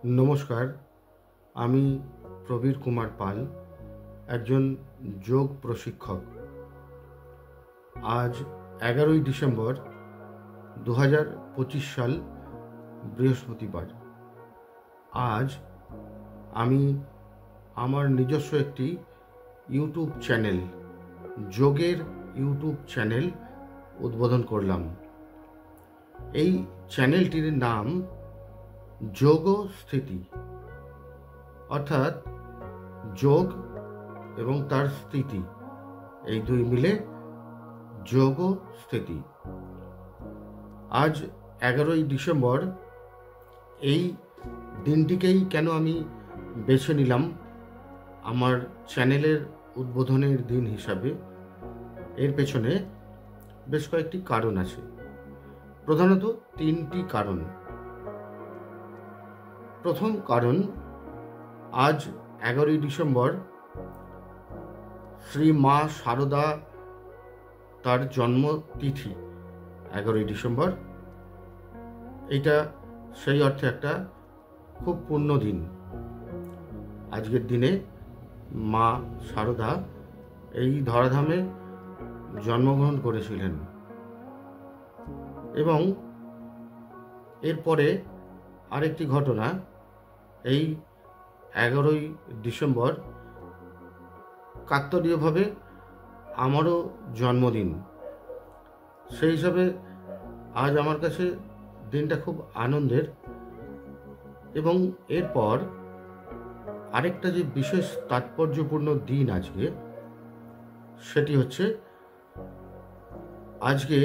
নমস্কার, আমি প্রবীর কুমার পাল, একজন যোগ প্রশিক্ষক। আজ 11ই ডিসেম্বর 2025 সাল, বৃহস্পতিবার। আজ আমি আমার নিজস্ব একটি ইউটিউব চ্যানেল, যোগের ইউটিউব চ্যানেল উদ্বোধন করলাম। এই চ্যানেলটির নাম যোগ স্থিতি, অর্থাৎ যোগ এবং তার স্থিতি, এই দুই মিলে যোগ স্থিতি। আজ 11ই ডিসেম্বর, এই দিনটিকেই কেন আমি বেছে নিলাম আমার চ্যানেলের উদ্বোধনের দিন হিসাবে, এর পেছনে বেশ কয়েকটি কারণ আছে। প্রধানত 3টি কারণ। প্রথম কারণ, আজ 11ই ডিসেম্বর শ্রী মা শারদা, তার জন্মতিথি 11ই ডিসেম্বর। এটা সেই অর্থে একটা খুব পূর্ণ দিন। আজকের দিনে মা শারদা এই ধরাধামে জন্মগ্রহণ করেছিলেন এবং এরপরে আরেকটি ঘটনা, এই 11ই ডিসেম্বর কাকতালীয়ভাবে আমারও জন্মদিন। সেই হিসাবে আজ আমার কাছে দিনটা খুব আনন্দের। এবং এরপর আরেকটা যে বিশেষ তাৎপর্যপূর্ণ দিন আজকে, সেটি হচ্ছে আজকে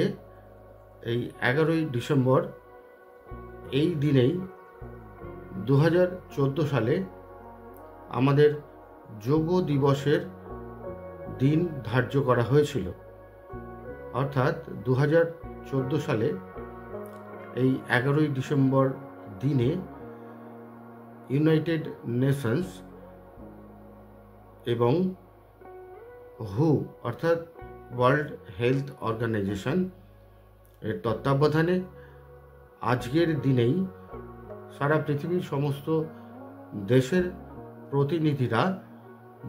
এই 11ই ডিসেম্বর, এই দিনেই 2014 সালে আমাদের যোগ দিবসের দিন ধার্য করা হয়েছিল। অর্থাৎ 2014 সালে এই 11ই ডিসেম্বর দিনে ইউনাইটেড নেশনস এবং হু, অর্থাৎ ওয়ার্ল্ড হেলথ অর্গানাইজেশন এর তত্ত্বাবধানে আজকের দিনেই সারা পৃথিবীর সমস্ত দেশের প্রতিনিধিরা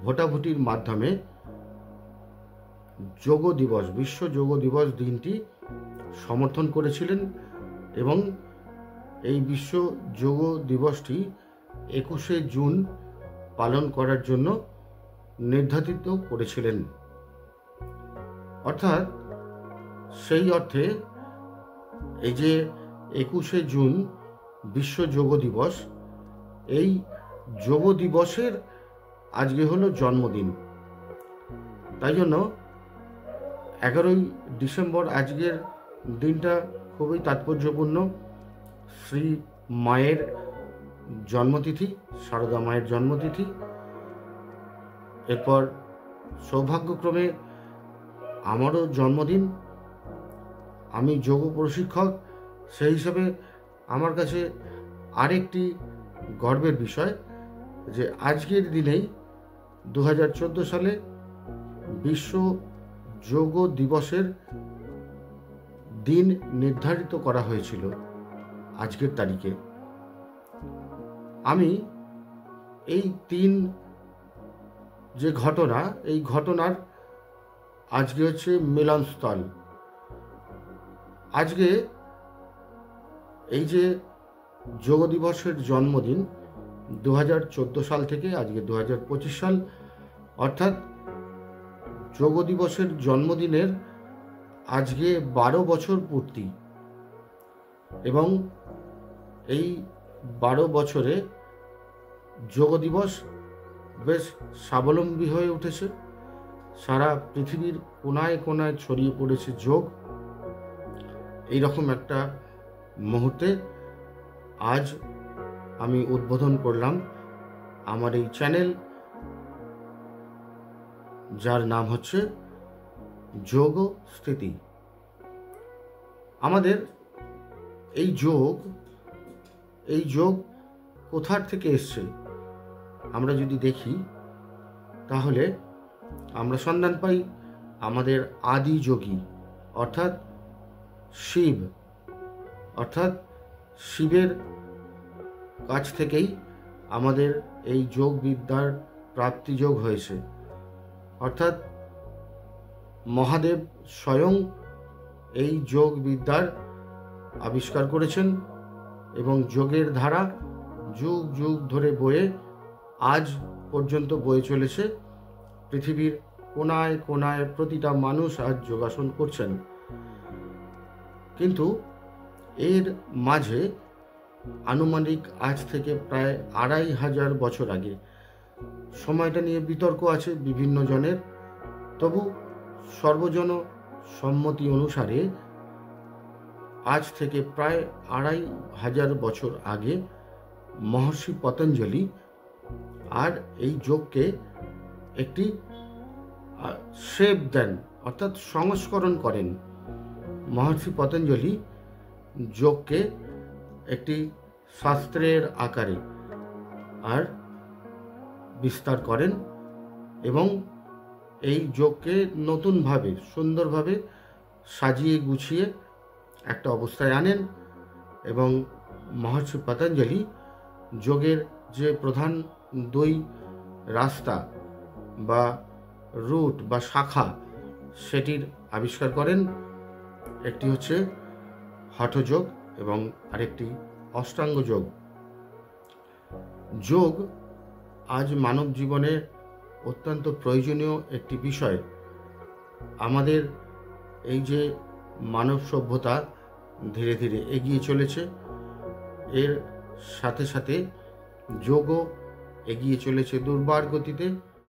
ভোটাভুটির মাধ্যমে যোগ দিবস, বিশ্ব যোগ দিবস দিনটি সমর্থন করেছিলেন এবং এই বিশ্ব যোগ দিবসটি 21শে জুন পালন করার জন্য নির্ধারিত করেছিলেন। অর্থাৎ সেই অর্থে এই যে 21শে জুন বিশ্ব যোগ দিবস, এই যোগ দিবসের আজকে হলো জন্মদিন। তাই জন্য 11ই ডিসেম্বর আজকের দিনটা খুবই তাৎপর্যপূর্ণ। শ্রী মায়ের জন্মতিথি, শারদা মায়ের জন্মতিথি। এরপর সৌভাগ্যক্রমে আমারও জন্মদিন। আমি যোগ প্রশিক্ষক, সেই হিসাবে আমার কাছে আরেকটি গর্বের বিষয় যে আজকের দিনেই 2014 সালে বিশ্ব যোগ দিবসের দিন নির্ধারিত করা হয়েছিল আজকের তারিখে। আমি এই 3 যে ঘটনা, এই ঘটনার আজকে হচ্ছে মিলনস্থল। আজকে এই যে যোগ দিবসের জন্মদিন 2014 সাল থেকে আজকে 2025 সাল, অর্থাৎ যোগ দিবসের জন্মদিনের আজকে 12 বছর পূর্তি। এবং এই 12 বছরে যোগ দিবস বেশ স্বাবলম্বী হয়ে উঠেছে। সারা পৃথিবীর কোনায় কোনায় ছড়িয়ে পড়েছে যোগ। এইরকম একটা মুহূর্তে আজ আমি উদ্বোধন করলাম আমার এই চ্যানেল, যার নাম হচ্ছে যোগ স্থিতি। আমাদের এই যোগ কোথার থেকে এসছে আমরা যদি দেখি, তাহলে আমরা সন্ধান পাই আমাদের আদি যোগী, অর্থাৎ শিব, অর্থাৎ শিবের কাছ থেকেই আমাদের এই যোগ বিদ্যার প্রাপ্তি যোগ হয়েছে। অর্থাৎ মহাদেব স্বয়ং এই যোগ বিদ্যার আবিষ্কার করেছেন এবং যোগের ধারা যুগ যুগ ধরে বয়ে আজ পর্যন্ত বয়ে চলেছে। পৃথিবীর কোনায় কোনায় প্রতিটা মানুষ আজ যোগাসন করছেন। কিন্তু এর মাঝে আনুমানিক আজ থেকে প্রায় 2500 বছর আগে, সময়টা নিয়ে বিতর্ক আছে বিভিন্ন জনের, তবু সর্বজন সম্মতি অনুসারে আজ থেকে প্রায় 2500 বছর আগে মহর্ষি পতঞ্জলি আর এই যোগকে একটি শেপ দেন, অর্থাৎ সংস্করণ করেন। মহর্ষি পতঞ্জলি যোগকে একটি শাস্ত্রের আকারে আর বিস্তার করেন এবং এই যোগকে নতুনভাবে সুন্দরভাবে সাজিয়ে গুছিয়ে একটা অবস্থায় আনেন। এবং মহর্ষি পতঞ্জলি যোগের যে প্রধান দুই রাস্তা বা রুট বা শাখা সেটির আবিষ্কার করেন। একটি হচ্ছে হঠযোগ এবং আরেকটি অষ্টাঙ্গ যোগ। যোগ আজ মানব জীবনে অত্যন্ত প্রয়োজনীয় একটি বিষয়। আমাদের এই যে মানব সভ্যতা ধীরে ধীরে এগিয়ে চলেছে, এর সাথে সাথে যোগও এগিয়ে চলেছে দুর্বার গতিতে।